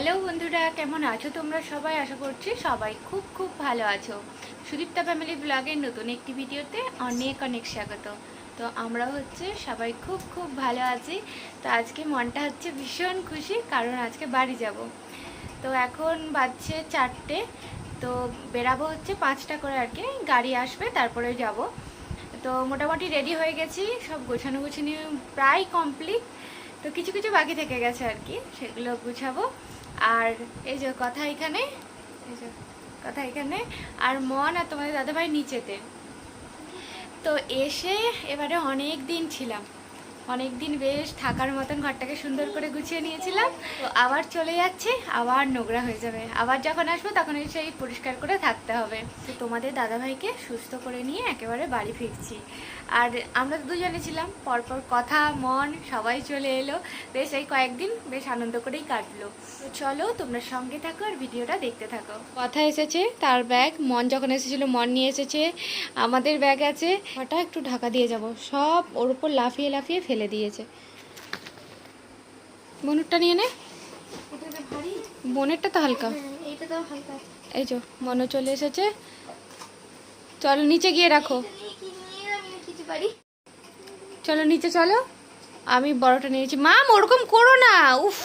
Hello বন্ধুরা, কেমন আছো তোমরা সবাই? আশা করছি সবাই খুব খুব ভালো আছো। সুদীপ্তা ফ্যামিলি ব্লগের নতুন একটি ভিডিওতে অনেক অনেক স্বাগত। তো আমরা সবাই খুব খুব ভালো আছি। তো আজকে মনটা ভীষণ খুশি, কারণ আজকে বাড়ি যাব। তো এখন বাজছে 4টে, তো বেরাবো 5টা করে আর কি, গাড়ি আসবে তারপরে যাব। তো মোটামুটি রেডি হয়ে গেছি, সব গোছানো গুছানো প্রায় কমপ্লিট। তো কিছু কিছু বাকি থেকে গেছে আর কি, সেগুলো গুছাবো। আর এই যে কথা এখানে, আর মন আর তোমাদের দাদাভাই নিচেতে। তো এসে এবারে অনেক দিন ছিলাম, অনেক দিন বেশ থাকার মতন ঘরটাকে সুন্দর করে গুছিয়ে নিয়েছিলাম। তো আবার চলে যাচ্ছে, আবার নোংরা হয়ে যাবে। আবার যখন আসবো তখন সেই পরিষ্কার করে থাকতে হবে। তো তোমাদের দাদাভাইকে সুস্থ করে নিয়ে একেবারে বাড়ি ফিরছি। আর আমরা দুজনে ছিলাম, পরপর কথা মন সবাই চলে এলো। বেশ এই কয়েকদিন বেশ আনন্দ করেই কাটলো। তো চলো তোমরা সঙ্গে থাকো আর ভিডিওটা দেখতে থাকো। কথা এসেছে তার ব্যাগ, মন যখন এসেছিলো মন নিয়ে এসেছে, আমাদের ব্যাগ আছে। ওটা একটু ঢাকা দিয়ে যাব, সব ওর উপর লাফিয়ে লাফিয়ে ফেলে দিয়েছে। বনুরটা নিয়ে নে, বোনেরটা তো হালকা, এই যে মনও চলে এসেছে। চলো নিচে গিয়ে রাখো, চলো নিচে চলো। আমি বড়টা নিয়েছি। মাম ওরকম করো না, উফ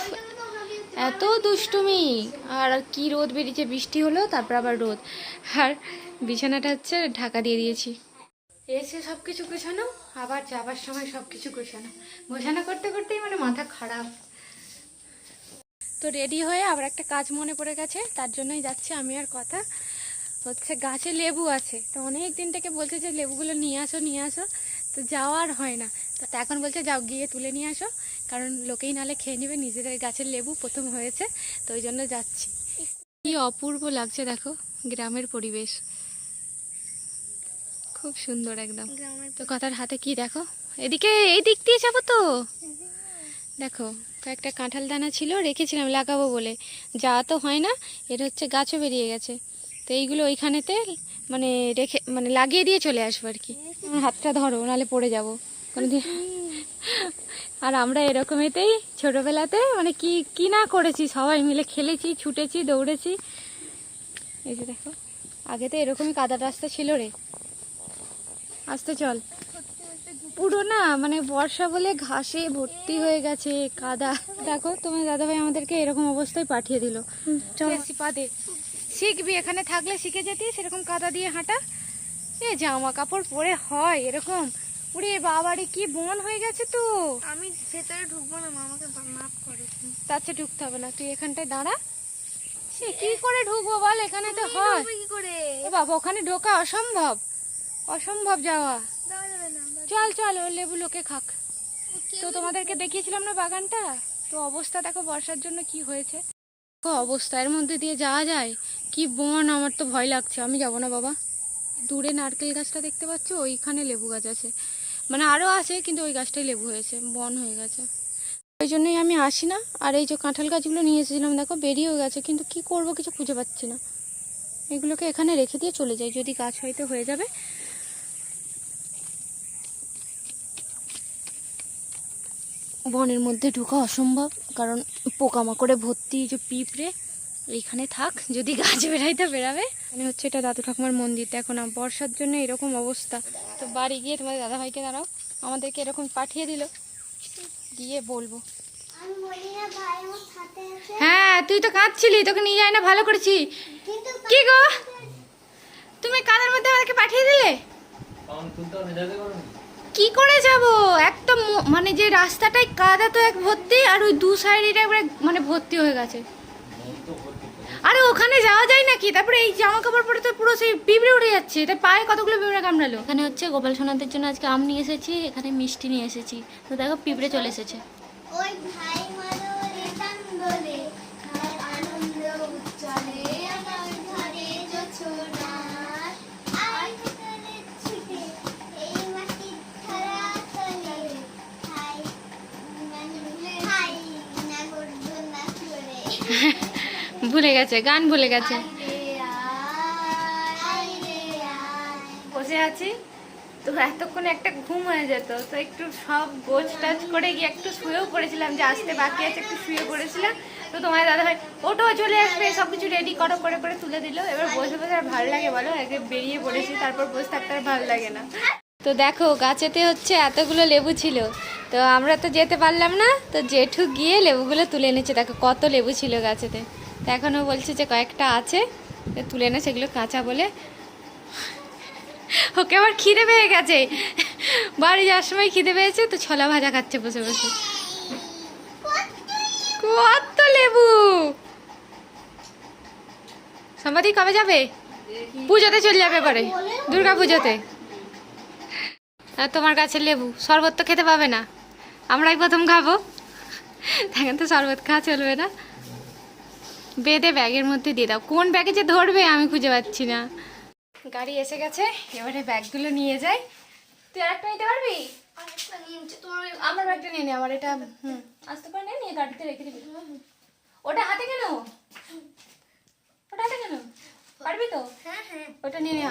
এত দুষ্টুমি। আর কি রোদ বেরিয়েছে, বৃষ্টি হলো তারপর আবার রোদ। আর বিছানাটা ঢাকা দিয়ে দিয়েছি। এসে সব কিছু গোছানো, আবার যাবার সময় সব কিছু গোছানো। গোছানো করতে করতেই মাথা খারাপ। তো রেডি হয়ে আবার একটা কাজ মনে পড়ে গেছে, তার জন্যই যাচ্ছি আমি। আর কথা গাছে লেবু আছে, তো অনেক দিন থেকে বলছে যে লেবুগুলো নিয়ে আসো নিয়ে আসো, তো যাওয়ার হয় না। তো এখন বলছে যাও গিয়ে তুলে নিয়ে আসো, কারণ লোকেই নালে খেয়ে নেবে, নিজেদের গাছের লেবু প্রথম হয়েছে, তো ওই জন্য যাচ্ছি। কি অপূর্ব লাগছে দেখো, গ্রামের পরিবেশ খুব সুন্দর একদম। তো কথার হাতে কি দেখো, এদিকে এই দিক দিয়ে যাবো তো। দেখো কয়েকটা কাঁঠাল দানা ছিল, রেখেছিলাম লাগাবো বলে, যা তো হয় না। এর গাছও বেরিয়ে গেছে, তো এইগুলো ওইখানেতে রেখে লাগিয়ে দিয়ে চলে আসবো আর কি। হাতটা ধরো নাহলে পড়ে যাবো কোনোদিন। আর আমরা এরকমেতেই ছোটবেলাতে কি কি না করেছি, সবাই মিলে খেলেছি, ছুটেছি, দৌড়েছি। এই যে দেখো, আগে তো এরকমই কাদা রাস্তা ছিল রে। আসতে চল, পুরো না বর্ষা বলে ঘাসে ভর্তি হয়ে গেছে, কাদা। দেখো তোমার দাদাভাই আমাদেরকে এরকম অবস্থায় পাঠিয়ে দিল। পাদে শিখবি, এখানে থাকলে শিখে যেতি সেরকম কাদা দিয়ে হাঁটা। এ জামা কাপড় পরে হয় এরকম? উড়ে বাবারে কি বন হয়ে গেছে। তো আমি ভেতরে ঢুকবো না, মামাকে মাফ করে। তার চেয়ে ঢুকতে হবে না, তুই এখানটায় দাঁড়া। সে কি করে ঢুকবো বল, এখানে তো হয় কি করে? বাবা ওখানে ঢোকা অসম্ভব, অসম্ভব যাওয়া। চল চল, ও লেবু লোকে খাক। তো তোমাদেরকে দেখিয়েছিলাম না বাগানটা, তো অবস্থা দেখো বর্ষার জন্য কি হয়েছে। অবস্থা এর মধ্যে দিয়ে যাওয়া যায়? কি বন, আমার তো ভয় লাগছে, আমি যাব না বাবা। দূরে নারকেল গাছটা দেখতে পাচ্ছ, ওইখানে লেবু গাছ আছে, আরো আছে কিন্তু ওই গাছটাই লেবু হয়েছে, বন হয়ে গেছে, ওই জন্যই আমি আসি না। আর এই যে কাঁঠাল গাছগুলো নিয়ে এসেছিলাম দেখো বেরিয়েও গেছে, কিন্তু কি করব কিছু খুঁজে পাচ্ছি না। এগুলোকে এখানে রেখে দিয়ে চলে যাই, যদি গাছ হয়তো হয়ে যাবে। বনের মধ্যে ঢোকা অসম্ভব, কারণ পোকামাকড়ে ভর্তি, যে পিঁপড়ে। এইখানে থাক, যদি গাছ বেরাইতে বেরাবে। এটা দাদু ঠাকুমার মন্দির। দেখো না বর্ষার জন্য এরকম অবস্থা। তো বাড়ি গিয়ে তোমাদের দাদাভাইকে দাঁড়াও, আমাদেরকে এরকম পাঠিয়ে দিল, গিয়ে বলবো। হ্যাঁ তুই তো কাঁদছিলি, তোকে নিয়ে যায় না, ভালো করেছি। কি গো তুমি কাদার মধ্যে আমাদেরকে পাঠিয়ে দিলে? কি করে যাব, একদম যে রাস্তাটাই কাদা, তো এক ভর্তি, আর ওই দু সাইডে একবারে ভর্তি হয়ে গেছে। আরে ওখানে যাওয়া যায় নাকি? তারপরে এই জামা কাপড় পরে তো পুরো সেই পিঁপড়ে উঠে যাচ্ছে, এটা পায়ে কতগুলো পিঁপড়ে কামড়ালো। এখানে গোপাল সোনাদের জন্য আজকে আম নিয়ে এসেছি, এখানে মিষ্টি নিয়ে এসেছি। তো দেখো পিঁপড়ে চলে এসেছে। ভুলে গেছে, গান ভুলে গেছে। বসে আছি তো এতক্ষণ একটা ঘুম হয়ে যেত, তো একটু সব গোছ টাছ করে গিয়ে একটু শুয়েও পড়েছিলাম, যে আসতে বাকি আছে একটু শুয়ে পড়েছিলাম। তো তোমার দাদা ভাই ওটাও চলে আসবে, সব কিছু রেডি করো করে করে তুলে দিল। এবার বসে বসে আর ভালো লাগে বলো, আগে বেরিয়ে পড়েছি তারপর বসে থাকতে আর ভালো লাগে না। তো দেখো গাছেতে হচ্ছে এতগুলো লেবু ছিল, তো আমরা তো যেতে পারলাম না, তো জেঠু গিয়ে লেবুগুলো তুলে এনেছে। দেখো কত লেবু ছিল গাছেতে, তো এখনও বলছে যে কয়েকটা আছে, তো তুলে এনে সেগুলো কাঁচা বলে। ওকে আবার খিদে পেয়ে গেছে, বাড়ি যাওয়ার সময় খিদে পেয়েছে, তো ছোলা ভাজা খাচ্ছে বসে বসে। কত লেবু! সম্পাদি কবে যাবে? পুজোতে চলে যাবে পরে, দুর্গা পুজোতে। আর তোমার কাছে লেবু শরবত তো খেতে পাবে না, আমরাই প্রথম খাবো, এখন তো শরবত খাওয়া চলবে না। বেঁধে ব্যাগের মধ্যে দিয়ে দাও, কোন ব্যাগে যে ধরবে আমি খুঁজে পাচ্ছি না। গাড়ি এসে গেছে, এবারে ব্যাগগুলো নিয়ে যাই। তুই আরেকটা নিতে পারবি? আমার ব্যাগটা নিয়ে নে, আমার এটা আস্তে করে নিয়ে গাড়িতে রেখে দিবি। ওটা হাতে কেন? ওটা হাতে কেন? পারবি তো? হ্যাঁ হ্যাঁ ওটা নিয়ে নে।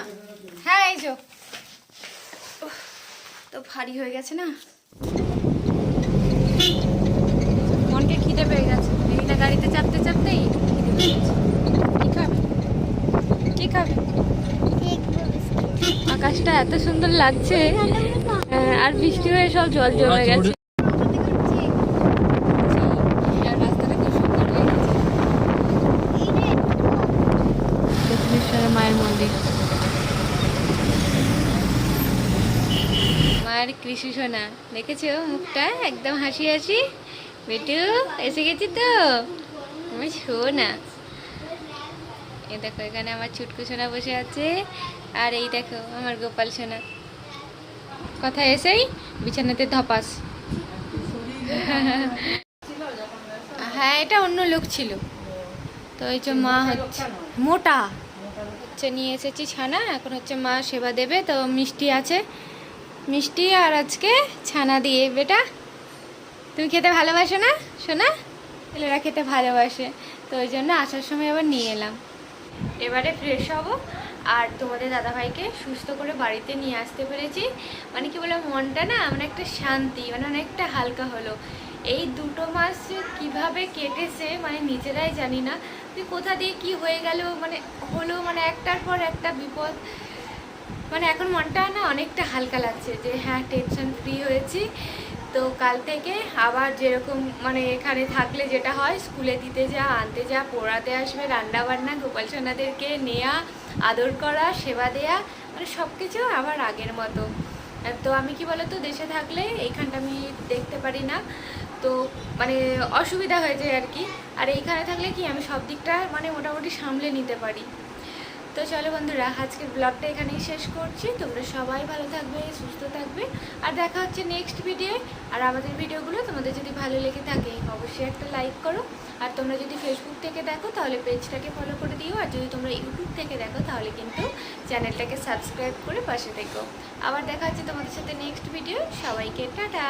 হ্যাঁ এই যো, তো ভারী হয়ে গেছে না, মনকে খিদে পেয়ে গেছে। এইটা গাড়িতে চাপতে চাপতেই খিদে পেয়ে গেছে। কি খাবে? কি খাবে? আকাশটা এত সুন্দর লাগছে, আর বৃষ্টি হয়ে সব জল জমে গেছে। আর রাস্তাটা খুব সুন্দর হয়ে গেছে। দক্ষিণেশ্বরের মায়ের মন্দির, মায়ের কৃষি সোনা দেখেছো মুখটা একদম হাসি হাসি। বেটু এসে গেছি তো আমার সোনা। এই দেখো এখানে আমার ছুটকু সোনা বসে আছে, আর এই দেখো আমার গোপাল সোনা। কথা এসেই বিছানাতে ধপাস। হ্যাঁ এটা অন্য লোক ছিল, তো এই যে মা হচ্ছে মোটা হচ্ছে নিয়ে এসেছি ছানা, এখন হচ্ছে মা সেবা দেবে। তো মিষ্টি আছে, মিষ্টি আর আজকে ছানা দিয়ে। বেটা তুমি খেতে ভালোবাসো না সোনা? ছেলেরা খেতে ভালোবাসে, তো ওই জন্য আসার সময় আবার নিয়ে এলাম। এবারে ফ্রেশ হব, আর তোমাদের দাদাভাইকে সুস্থ করে বাড়িতে নিয়ে আসতে পেরেছি। মানে কি বলে মনটা না মানে একটা শান্তি, মানে অনেকটা হালকা হলো। এই 2 মাস কিভাবে কেটেছে মানে নিজেরাই জানি না, তুই কোথা দিয়ে কি হয়ে গেল মানে হলো, মানে একটার পর একটা বিপদ। মানে এখন মনটা না অনেকটা হালকা লাগছে যে হ্যাঁ টেনশন ফ্রি হয়েছি। তো কাল থেকে আবার যেরকম মানে এখানে থাকলে যেটা হয়, স্কুলে দিতে যা, আনতে যা, পড়াতে আসবে, রান্না বান্না, গোপাল সোনাদেরকে নেওয়া, আদর করা, সেবা দেয়া, মানে সব কিছু আবার আগের মতো। তো আমি কি বলতো দেশে থাকলে এইখানটা আমি দেখতে পারি না, তো মানে অসুবিধা হয়ে যায় আর কি। আর এইখানে থাকলে কি আমি সব দিকটা মানে মোটামুটি সামলে নিতে পারি। তো চলো বন্ধুরা, আজকের ব্লগটা এখানেই শেষ করছি। তোমরা সবাই ভালো থাকবে, সুস্থ থাকবে, আর দেখা হচ্ছে নেক্সট ভিডিও। আর আমাদের ভিডিওগুলো তোমাদের যদি ভালো লেগে থাকে অবশ্যই একটা লাইক করো। আর তোমরা যদি ফেসবুক থেকে দেখো তাহলে পেজটাকে ফলো করে দিও, আর যদি তোমরা ইউটিউব থেকে দেখো তাহলে কিন্তু চ্যানেলটাকে সাবস্ক্রাইব করে পাশে থেকো। আবার দেখা হচ্ছে তোমাদের সাথে নেক্সট ভিডিও। সবাইকে টাটা।